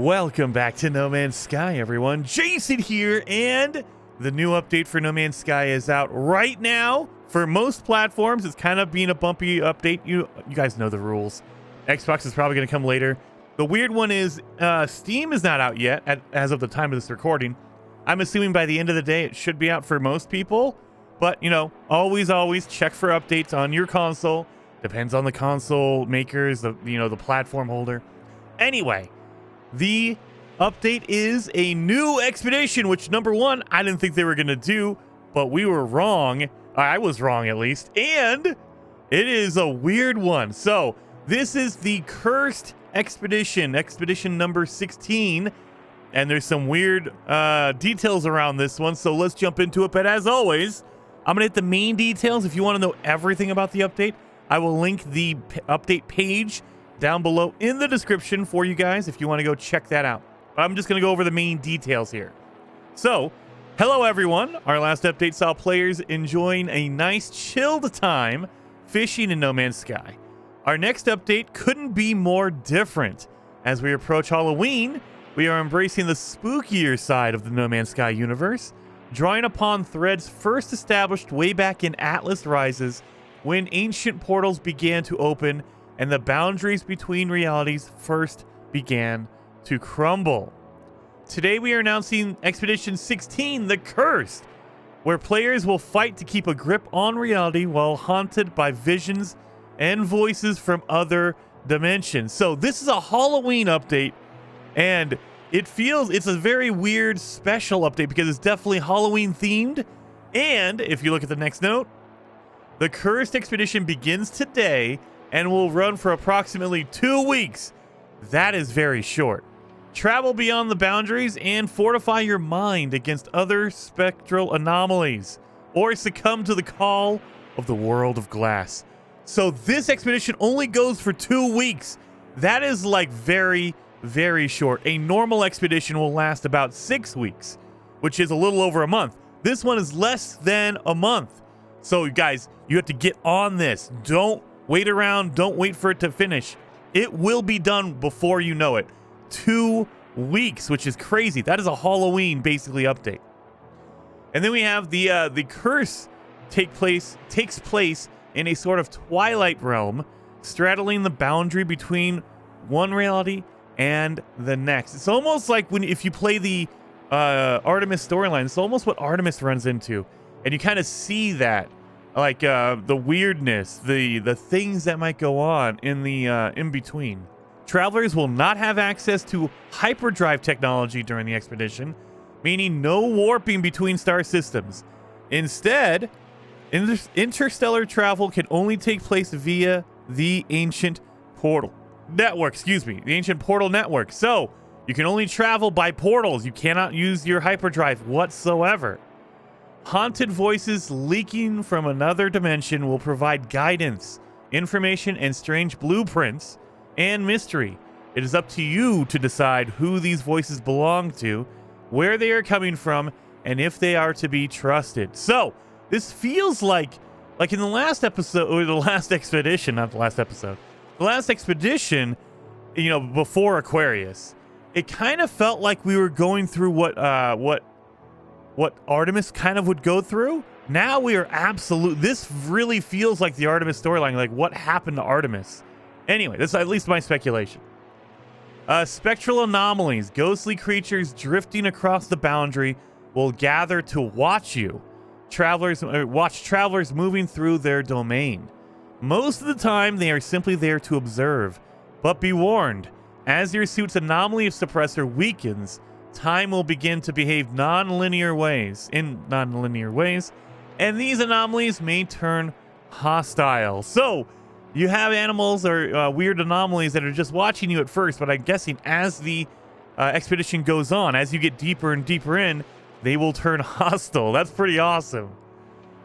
Welcome back to No Man's Sky, everyone. Jason here, and the new update for No Man's Sky is out right now. For most platforms, it's kind of being a bumpy update. You guys know the rules. Xbox is probably going to come later. The weird one is Steam is not out yet as of the time of this recording. I'm assuming by the end of the day it should be out for most people. But, you know, always check for updates on your console. Depends on the console makers, the platform holder. Anyway, the update is a new expedition, which number one, I didn't think they were going to do, but we were wrong. I was wrong, at least. And it is a weird one. So this is the Cursed Expedition, expedition number 16. And there's some weird details around this one. So let's jump into it. But as always, I'm going to hit the main details. If you want to know everything about the update, I will link the update page down below in the description for you guys if you want to go check that out. I'm just going to go over the main details here. So, hello everyone. Our last update saw players enjoying a nice chilled time fishing in No Man's Sky. Our next update couldn't be more different. As we approach Halloween, we are embracing the spookier side of the No Man's Sky universe, drawing upon threads first established way back in Atlas Rises when ancient portals began to open and the boundaries between realities first began to crumble. Today we are announcing Expedition 16, The Cursed, where players will fight to keep a grip on reality while haunted by visions and voices from other dimensions. So this is a Halloween update, and it's a very weird special update because it's definitely Halloween themed. And if you look at the next note, the Cursed Expedition begins today and will run for approximately 2 weeks. That is very short. Travel beyond the boundaries and fortify your mind against other spectral anomalies, or succumb to the call of the world of glass. So this expedition only goes for 2 weeks. That is like very, very short. A normal expedition will last about 6 weeks, which is a little over a month. This one is less than a month. So guys, you have to get on this. Don't wait around. Don't wait for it to finish. It will be done before you know it. 2 weeks, which is crazy. That is a Halloween basically update. And then we have the curse takes place in a sort of twilight realm, straddling the boundary between one reality and the next. It's almost like if you play the Artemis storyline, it's almost what Artemis runs into, and you kind of see that. Like the weirdness, the things that might go on in the in between. Travelers will not have access to hyperdrive technology during the expedition, meaning no warping between star systems. Instead, interstellar travel can only take place via the ancient portal network. The ancient portal network. So you can only travel by portals. You cannot use your hyperdrive whatsoever. Haunted voices leaking from another dimension will provide guidance, information, and strange blueprints and mystery. It is up to you to decide who these voices belong to, where they are coming from, and if they are to be trusted. So this feels like in the last episode, or the last expedition, not the last episode, the last expedition, before Aquarius, it kind of felt like we were going through what Artemis kind of would go through. Now we are this really feels like the Artemis storyline, like what happened to Artemis. Anyway, this is at least my speculation. Spectral anomalies, ghostly creatures drifting across the boundary will gather to watch you. Watch travelers moving through their domain. Most of the time, they are simply there to observe. But be warned, as your suit's anomaly suppressor weakens, time will begin to behave in non-linear ways, and these anomalies may turn hostile. So you have animals or weird anomalies that are just watching you at first, but I'm guessing as the expedition goes on, as you get deeper and deeper in, they will turn hostile. That's pretty awesome.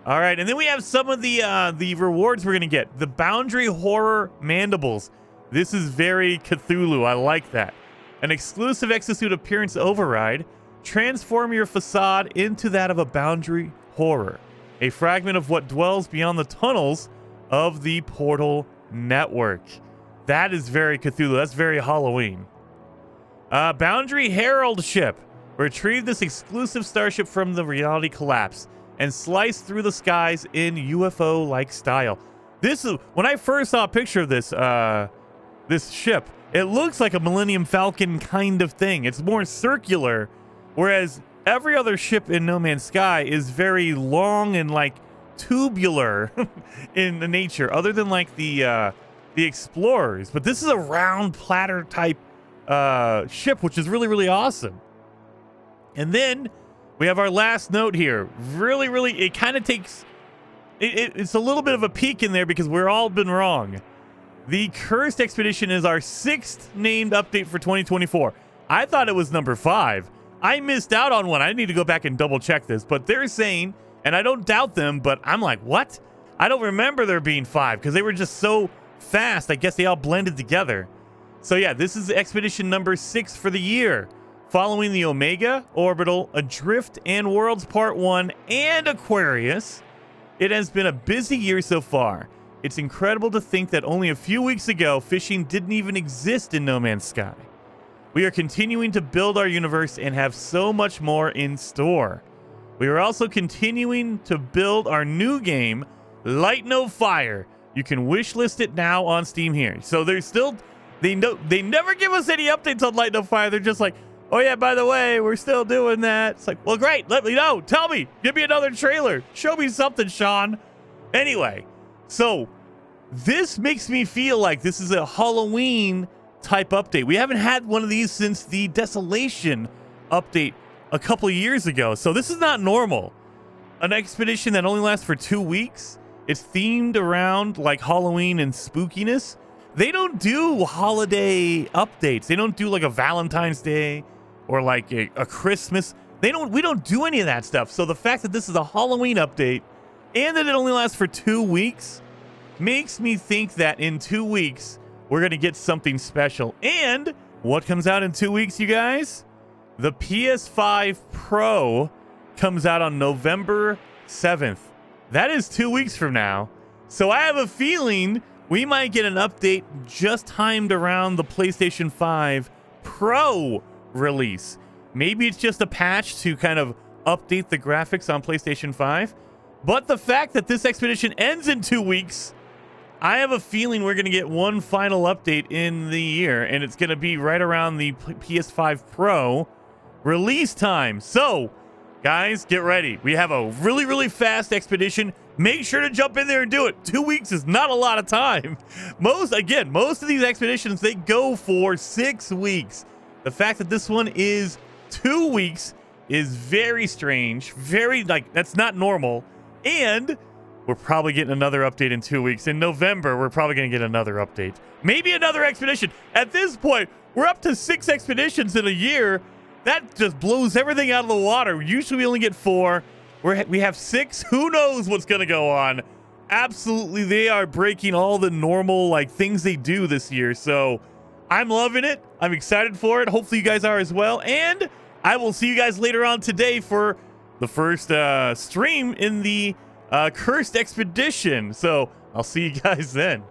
All right, and then we have some of the rewards we're going to get. The Boundary Horror Mandibles. This is very Cthulhu. I like that. An exclusive exosuit appearance override. Transform your facade into that of a boundary horror, a fragment of what dwells beyond the tunnels of the portal network. That is very Cthulhu. That's very Halloween. Boundary Herald ship. Retrieve this exclusive starship from the reality collapse and slice through the skies in UFO-like style. This is when I first saw a picture of this this ship. It looks like a Millennium Falcon kind of thing. It's more circular, whereas every other ship in No Man's Sky is very long and like tubular in the nature, other than like the Explorers. But this is a round platter type ship, which is really, really awesome. And then we have our last note here. Really, really, it kind of takes... It's a little bit of a peek in there because we're all been wrong. The Cursed Expedition is our 6th named update for 2024. I thought it was number 5. I missed out on one. I need to go back and double check this. But they're saying, and I don't doubt them, but I'm like, what? I don't remember there being 5 because they were just so fast. I guess they all blended together. So yeah, this is Expedition number 6 for the year. Following the Omega, Orbital, Adrift, and Worlds Part 1, and Aquarius, it has been a busy year so far. It's incredible to think that only a few weeks ago, fishing didn't even exist in No Man's Sky. We are continuing to build our universe and have so much more in store. We are also continuing to build our new game, Light No Fire. You can wishlist it now on Steam here. So there's still, they never give us any updates on Light No Fire. They're just like, oh yeah, by the way, we're still doing that. It's like, well, great. Let me know. Tell me. Give me another trailer. Show me something, Sean. Anyway, so this makes me feel like this is a Halloween type update. We haven't had one of these since the Desolation update a couple of years ago. So this is not normal. An expedition that only lasts for 2 weeks. It's themed around like Halloween and spookiness. They don't do holiday updates. They don't do like a Valentine's Day or like a Christmas. We don't do any of that stuff. So the fact that this is a Halloween update and that it only lasts for 2 weeks makes me think that in 2 weeks, we're going to get something special. And what comes out in 2 weeks, you guys? The PS5 Pro comes out on November 7th. That is 2 weeks from now. So I have a feeling we might get an update just timed around the PlayStation 5 Pro release. Maybe it's just a patch to kind of update the graphics on PlayStation 5. But the fact that this expedition ends in 2 weeks, I have a feeling we're going to get one final update in the year, and it's going to be right around the PS5 Pro release time. So, guys, get ready. We have a really, really fast expedition. Make sure to jump in there and do it. 2 weeks is not a lot of time. Most of these expeditions, they go for 6 weeks. The fact that this one is 2 weeks is very strange. Very, like, that's not normal. And we're probably getting another update in 2 weeks. In November, we're probably going to get another update. Maybe another expedition. At this point, we're up to 6 expeditions in a year. That just blows everything out of the water. Usually we only get 4. We have 6. Who knows what's going to go on? Absolutely, they are breaking all the normal like things they do this year. So I'm loving it. I'm excited for it. Hopefully you guys are as well. And I will see you guys later on today for the first stream in the Cursed Expedition. So I'll see you guys then.